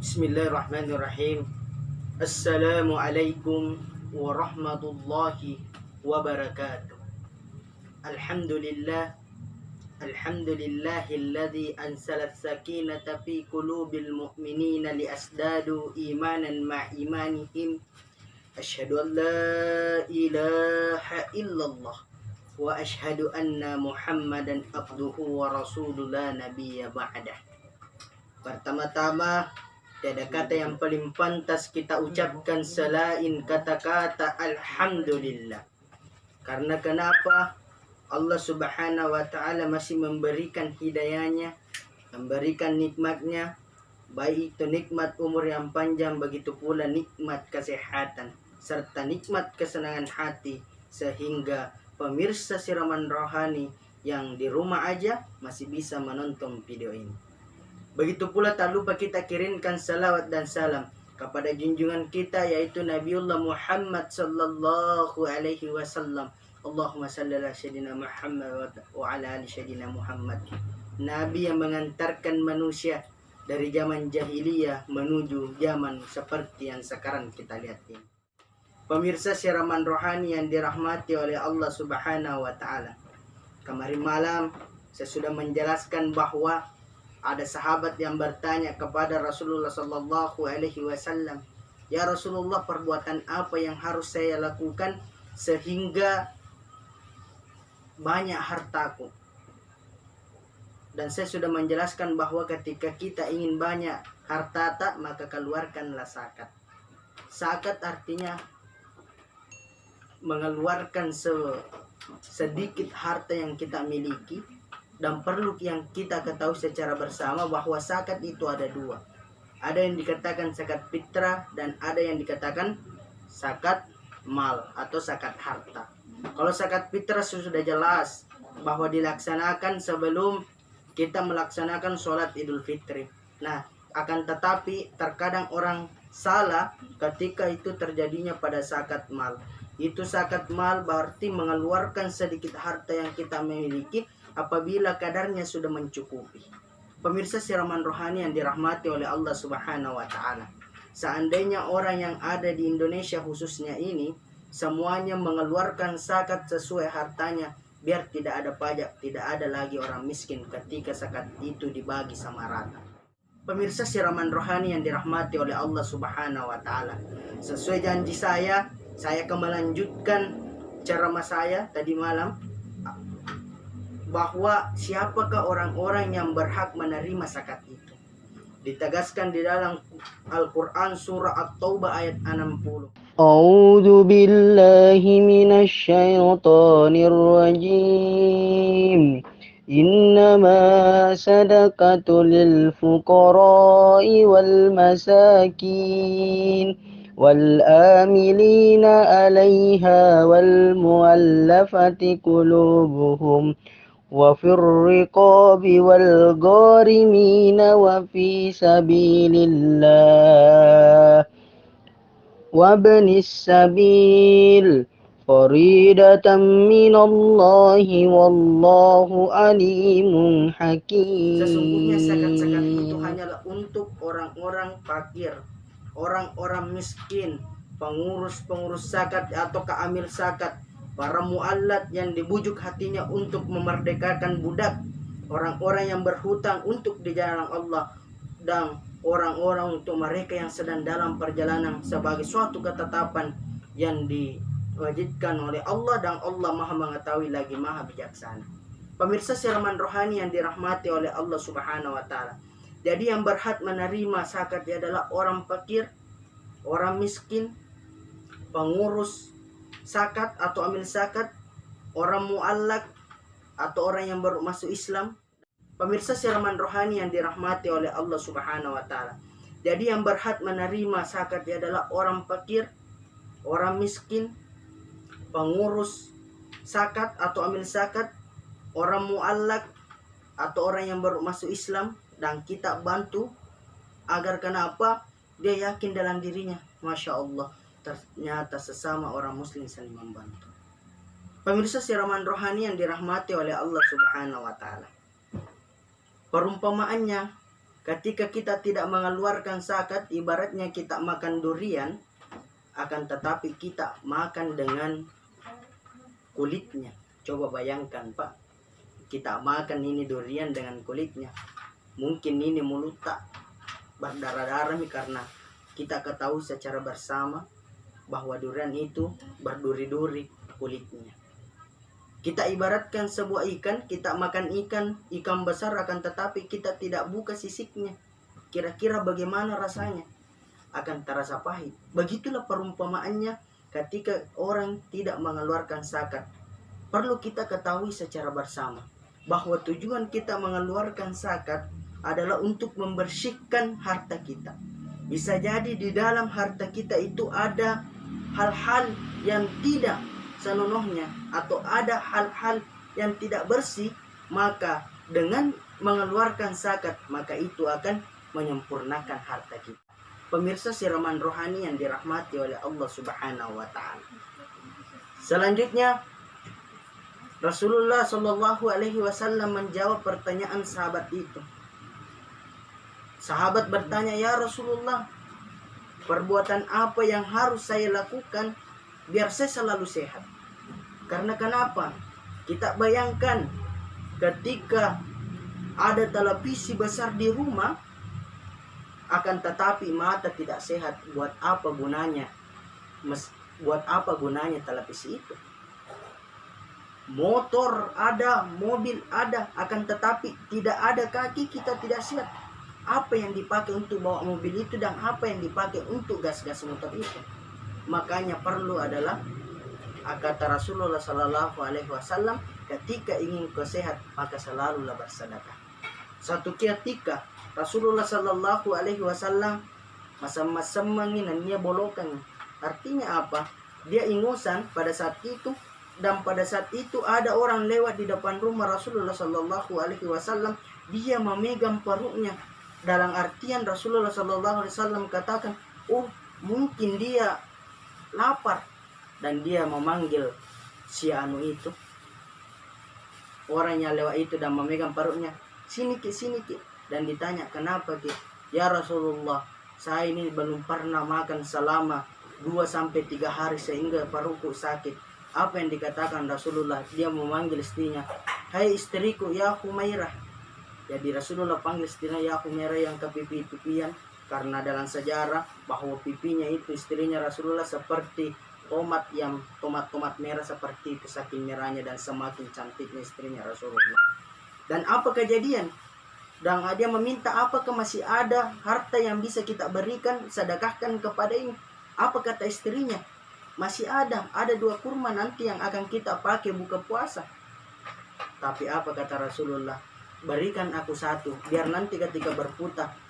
Bismillahirrahmanirrahim. Assalamualaikum warahmatullahi wabarakatuh. Alhamdulillah. Alhamdulillahilladzi anzala as-sakinata fi qulubil mu'minina liasdadu imanan ma'imanihim. Asyhadu an la ilaha illallah wa asyhadu anna Muhammadan abduhu wa rasuluhu la nabiyya ba'dah. Pertama-tama, tiada kata yang paling pantas kita ucapkan selain kata-kata Alhamdulillah. Karena kenapa? Allah Subhanahu wa ta'ala masih memberikan hidayahnya, memberikan nikmatnya, baik itu nikmat umur yang panjang, begitu pula nikmat kesehatan, serta nikmat kesenangan hati, sehingga pemirsa siraman rohani yang di rumah aja masih bisa menonton video ini. Begitu pula tak lupa kita kirimkan salawat dan salam kepada junjungan kita, yaitu Nabiullah Muhammad sallallahu alaihi wasallam. Allahumma salli ala sayyidina Muhammad wa ala ali sayyidina Muhammad. Nabi yang mengantarkan manusia dari zaman jahiliyah menuju zaman seperti yang sekarang kita lihat ini. Pemirsa siraman rohani yang dirahmati oleh Allah Subhanahu wa ta'ala. Kemarin malam saya sudah menjelaskan bahwa ada sahabat yang bertanya kepada Rasulullah sallallahu alaihi wasallam, "Ya Rasulullah, perbuatan apa yang harus saya lakukan sehingga banyak hartaku?" Dan saya sudah menjelaskan bahwa ketika kita ingin banyak harta, maka keluarkanlah zakat. Zakat artinya mengeluarkan sedikit harta yang kita miliki. Dan perlu yang kita ketahui secara bersama bahwa zakat itu ada dua. Ada yang dikatakan zakat fitrah dan ada yang dikatakan zakat mal atau zakat harta. Kalau zakat fitrah sudah jelas bahwa dilaksanakan sebelum kita melaksanakan sholat Idul Fitri. Nah, akan tetapi terkadang orang salah ketika itu terjadinya pada zakat mal. Itu zakat mal berarti mengeluarkan sedikit harta yang kita miliki apabila kadarnya sudah mencukupi. Pemirsa siraman rohani yang dirahmati oleh Allah Subhanahu wa ta'ala, seandainya orang yang ada di Indonesia khususnya ini semuanya mengeluarkan zakat sesuai hartanya, biar tidak ada pajak, tidak ada lagi orang miskin ketika zakat itu dibagi sama rata. Pemirsa siraman rohani yang dirahmati oleh Allah Subhanahu wa ta'ala, sesuai janji saya akan melanjutkan ceramah saya tadi malam bahwa siapakah orang-orang yang berhak menerima zakat itu. Ditegaskan di dalam Al-Quran surah At-Taubah ayat 60. A'udzu billahi minasy syaithanir rajim. Innama sadaqatu lil fuqara'i wal masakin wal amilina 'alaiha wal mu'allafati qulubuhum wa fir riqabi wal gharimina wa fi sabilillah wa ibnis sabil faridatan minallahi wallahu alimun hakim. Sesungguhnya zakat-zakat itu hanyalah untuk orang-orang fakir, orang-orang miskin, pengurus-pengurus zakat atau keamil zakat, para muallat yang dibujuk hatinya untuk memerdekakan budak, orang-orang yang berhutang untuk di jalan Allah, dan orang-orang untuk mereka yang sedang dalam perjalanan sebagai suatu ketetapan yang diwajibkan oleh Allah, dan Allah Maha mengetahui lagi Maha bijaksana. Pemirsa siraman rohani yang dirahmati oleh Allah Subhanahu wa ta'ala, jadi yang berhak menerima zakat adalah orang fakir, orang miskin, pengurus zakat atau amil zakat, orang muallak atau orang yang baru masuk Islam. Pemirsa siraman rohani yang dirahmati oleh Allah Subhanahu wa ta'ala, jadi yang berhak menerima zakat adalah orang fakir, orang miskin, pengurus zakat atau amil zakat, orang muallak atau orang yang baru masuk Islam, dan kita bantu agar kenapa? Dia yakin dalam dirinya, Masya Allah, ternyata sesama orang muslim saling membantu. Pemirsa siraman rohani yang dirahmati oleh Allah Subhanahu wa ta'ala, perumpamaannya ketika kita tidak mengeluarkan zakat, ibaratnya kita makan durian, akan tetapi kita makan dengan kulitnya. Coba bayangkan Pak, kita makan ini durian dengan kulitnya. Mungkin ini mulut tak berdarah-darah karena kita ketahui secara bersama bahwa durian itu berduri-duri kulitnya. Kita ibaratkan sebuah ikan, kita makan ikan besar, akan tetapi kita tidak buka sisiknya. Kira-kira bagaimana rasanya? Akan terasa pahit. Begitulah perumpamaannya ketika orang tidak mengeluarkan zakat. Perlu kita ketahui secara bersama bahwa tujuan kita mengeluarkan zakat adalah untuk membersihkan harta kita. Bisa jadi di dalam harta kita itu ada hal-hal yang tidak senonohnya atau ada hal-hal yang tidak bersih, maka dengan mengeluarkan zakat maka itu akan menyempurnakan harta kita. Pemirsa siraman rohani yang dirahmati oleh Allah Subhanahu wa taala. Selanjutnya Rasulullah Shallallahu alaihi wasallam menjawab pertanyaan sahabat itu. Sahabat bertanya, "Ya Rasulullah, perbuatan apa yang harus saya lakukan biar saya selalu sehat?" Karena kenapa? Kita bayangkan ketika ada televisi besar di rumah, akan tetapi mata tidak sehat, buat apa gunanya? Buat apa gunanya televisi itu? Motor ada, mobil ada, akan tetapi tidak ada kaki, kita tidak sehat. Apa yang dipakai untuk bawa mobil itu dan apa yang dipakai untuk gas-gas motor itu? Makanya perlu adalah kata Rasulullah Sallallahu Alaihi Wasallam, ketika ingin kau sehat maka selalulah bersedekah. Satu ketika Rasulullah Sallallahu Alaihi Wasallam masa-masa menginannya bolokan. Artinya apa? Dia ingusan pada saat itu, dan pada saat itu ada orang lewat di depan rumah Rasulullah Sallallahu Alaihi Wasallam. Dia memegang perutnya. Dalam artian Rasulullah Sallallahu Alaihi Wasallam katakan, oh mungkin dia lapar. Dan dia memanggil si anu itu, orang yang lewat itu dan memegang perutnya, "Sini ki, sini ki." Dan ditanya, "Kenapa ki?" "Ya Rasulullah, saya ini belum pernah makan selama 2-3 hari sehingga perutku sakit." Apa yang dikatakan Rasulullah? Dia memanggil istrinya, "Hai istriku, ya Humairah." Jadi Rasulullah panggil istrinya ya Humairah yang kepipi-pipian, karena dalam sejarah bahwa pipinya itu istrinya Rasulullah seperti tomat merah seperti itu, saking merahnya dan semakin cantiknya istrinya Rasulullah. Dan apa kejadian? Dan dia meminta, apakah masih ada harta yang bisa kita berikan, sedekahkan kepada ini? Apa kata istrinya? Masih ada 2 kurma nanti yang akan kita pakai buka puasa. Tapi apa kata Rasulullah? Berikan aku 1, biar nanti ketika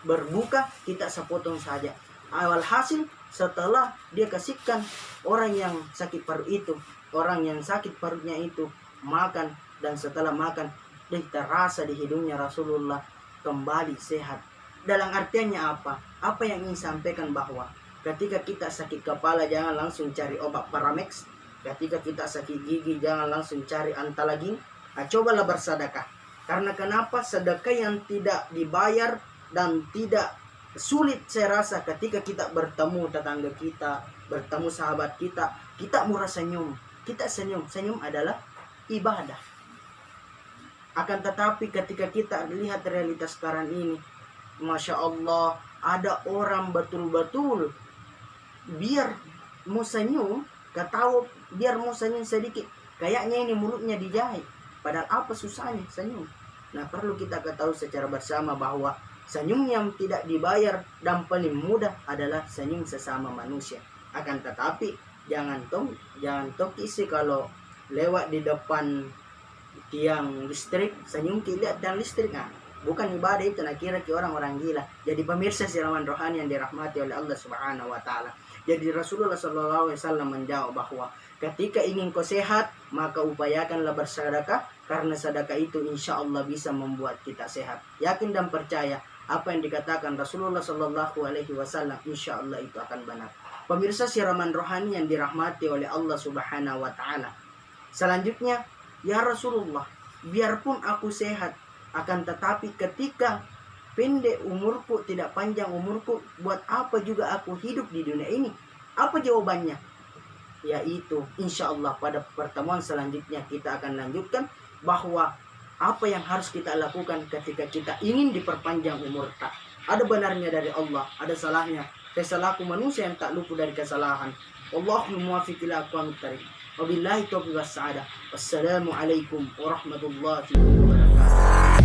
berbuka kita sepotong saja. Awal hasil setelah dia kasihkan orang yang sakit perut itu, orang yang sakit perutnya itu makan, dan setelah makan dia terasa di hidungnya Rasulullah kembali sehat. Dalam artiannya apa? Apa yang ingin sampaikan bahwa ketika kita sakit kepala jangan langsung cari obat Paramex, ketika kita sakit gigi jangan langsung cari Antalagin. Cobalah bersedekah. Karena kenapa? Sedekah yang tidak dibayar dan tidak sulit, saya rasa ketika kita bertemu tetangga kita, bertemu sahabat kita, kita murah senyum. Kita senyum. Senyum adalah ibadah. Akan tetapi ketika kita lihat realitas sekarang ini, Masya Allah, ada orang betul-betul biar mau senyum, ketawa, biar mau senyum sedikit, kayaknya ini mulutnya dijahit. Padahal apa susahnya senyum? Nah, perlu kita ketahui secara bersama bahwa senyum yang tidak dibayar dan paling mudah adalah senyum sesama manusia. Akan tetapi jangan isi kalau lewat di depan tiang listrik senyum lihat tiang listrik. Nah, bukan ibadah itu, nak kira orang-orang gila. Jadi pemirsa siraman rohani yang dirahmati oleh Allah Subhanahu wa taala. Jadi Rasulullah Sallallahu Alaihi Wasallam menjawab bahwa ketika ingin kau sehat maka upayakanlah bersedekah, karena sedekah itu insya Allah bisa membuat kita sehat. Yakin dan percaya apa yang dikatakan Rasulullah Sallallahu Alaihi Wasallam, insya Allah itu akan benar. Pemirsa siraman rohani yang dirahmati oleh Allah Subhanahu wa taala. Selanjutnya, ya Rasulullah, biarpun aku sehat, akan tetapi ketika pendek umurku, tidak panjang umurku, buat apa juga aku hidup di dunia ini? Apa jawabannya? Yaitu insya Allah pada pertemuan selanjutnya kita akan lanjutkan bahwa apa yang harus kita lakukan ketika kita ingin diperpanjang umur. Tak ada benarnya dari Allah, ada salahnya saya selaku manusia yang tak luput dari kesalahan. Wallahul muwaffiq ila aqwamit thariq. Wabillahi taufiq was sa'adah. Wassalamualaikum warahmatullahi wabarakatuh.